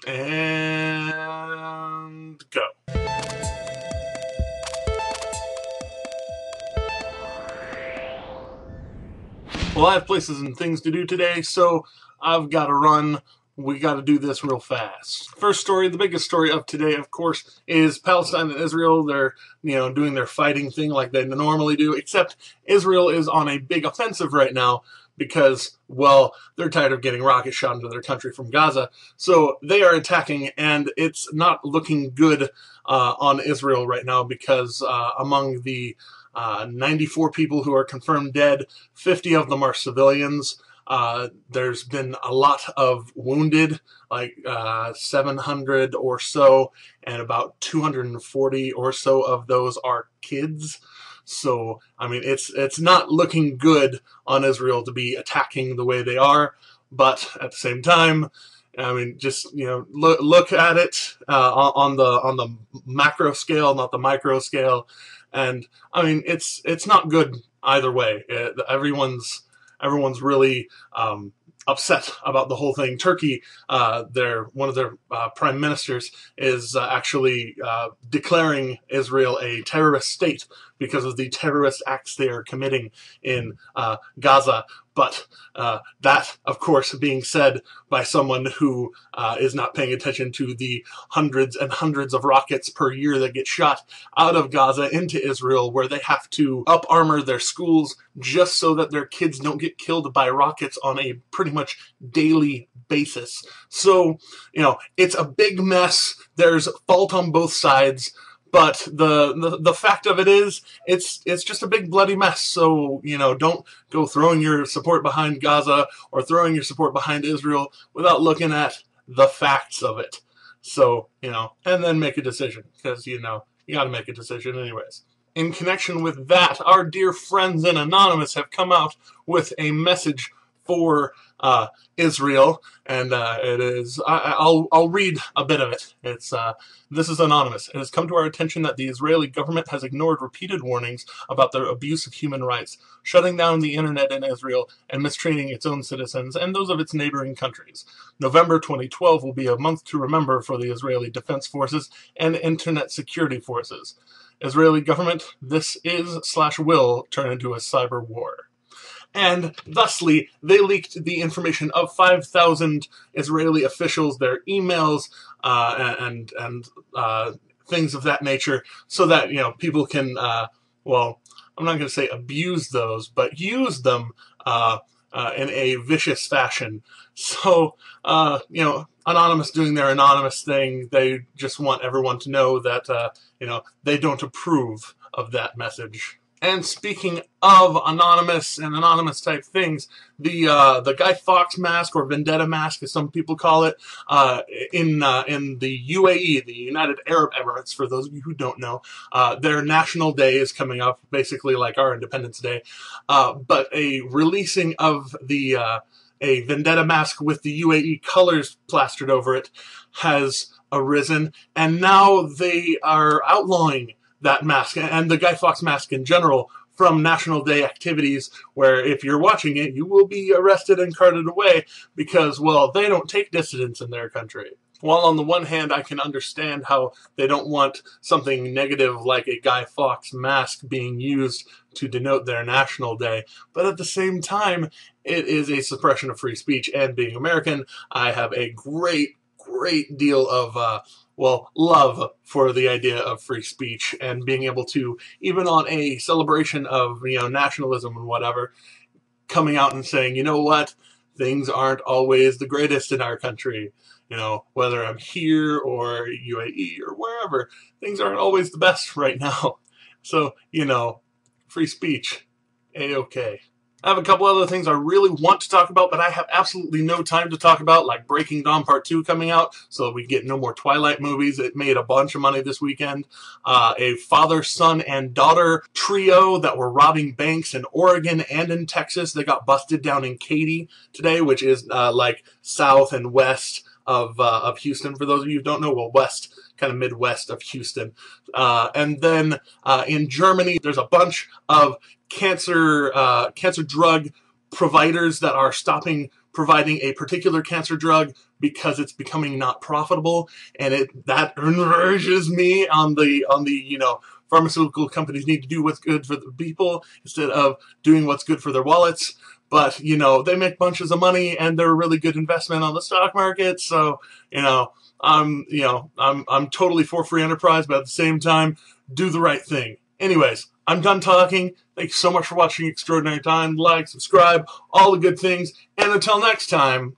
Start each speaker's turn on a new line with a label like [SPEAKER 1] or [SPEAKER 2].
[SPEAKER 1] And go. Well, I have places and things to do today, so I've got to run. We got to do this real fast. First story, the biggest story of today, of course, is Palestine and Israel. They're, doing their fighting thing like they normally do, except Israel is on a big offensive right now because, well, they're tired of getting rockets shot into their country from Gaza. So they are attacking, and it's not looking good on Israel right now because among the 94 people who are confirmed dead, 50 of them are civilians. There's been a lot of wounded, like 700 or so, and about 240 or so of those are kids. So, I mean, it's not looking good on Israel to be attacking the way they are, but at the same time, I mean, just look at it on the macro scale, not the micro scale, and I mean, it's not good either way. Everyone's really upset about the whole thing. Turkey, one of their prime ministers is actually declaring Israel a terrorist state because of the terrorist acts they are committing in Gaza. But that, of course, being said by someone who is not paying attention to the hundreds and hundreds of rockets per year that get shot out of Gaza into Israel, where they have to up-armor their schools just so that their kids don't get killed by rockets on a pretty much daily basis. So, it's a big mess. There's fault on both sides. But the fact of it is, it's just a big bloody mess. So, don't go throwing your support behind Gaza or throwing your support behind Israel without looking at the facts of it. So, and then make a decision, because, you got to make a decision anyways. In connection with that, our dear friends in Anonymous have come out with a message for Israel, and it is, I'll read a bit of it. This is Anonymous. It has come to our attention that the Israeli government has ignored repeated warnings about the abuse of human rights, shutting down the internet in Israel and mistreating its own citizens and those of its neighboring countries. November 2012 will be a month to remember for the Israeli Defense Forces and Internet Security Forces. Israeli government, this is/will turn into a cyber war. And thusly, they leaked the information of 5,000 Israeli officials, their emails, and things of that nature, so that, people can, well, I'm not going to say abuse those, but use them in a vicious fashion. So, Anonymous doing their anonymous thing, they just want everyone to know that, they don't approve of that message. And speaking of Anonymous and Anonymous type things, the Guy Fawkes mask, or Vendetta mask as some people call it, in the UAE, the United Arab Emirates, for those of you who don't know, their national day is coming up, basically like our Independence Day, but a releasing of a Vendetta mask with the UAE colors plastered over it has arisen, and now they are outlawing that mask, and the Guy Fawkes mask in general, from National Day activities, where if you're watching it, you will be arrested and carted away because, well, they don't take dissidents in their country. While on the one hand, I can understand how they don't want something negative like a Guy Fawkes mask being used to denote their National Day, but at the same time, it is a suppression of free speech, and being American, I have a great deal of love for the idea of free speech and being able to, even on a celebration of, nationalism and whatever, coming out and saying, you know what, things aren't always the greatest in our country. Whether I'm here or UAE or wherever, things aren't always the best right now. So, free speech, A-okay. I have a couple other things I really want to talk about, but I have absolutely no time to talk about, like Breaking Dawn Part 2 coming out, so we get no more Twilight movies. It made a bunch of money this weekend. A father, son, and daughter trio that were robbing banks in Oregon and in Texas. They got busted down in Katy today, which is like south and west of Houston. For those of you who don't know, well, west, kind of midwest of Houston. And then in Germany, there's a bunch of cancer drug providers that are stopping providing a particular cancer drug because it's becoming not profitable, and that enrages me on the pharmaceutical companies need to do what's good for the people instead of doing what's good for their wallets. But they make bunches of money, and they're a really good investment on the stock market. So I'm totally for free enterprise, but at the same time, do the right thing. Anyways, I'm done talking. Thanks so much for watching Extraordinary Time. Like, subscribe, all the good things. And until next time,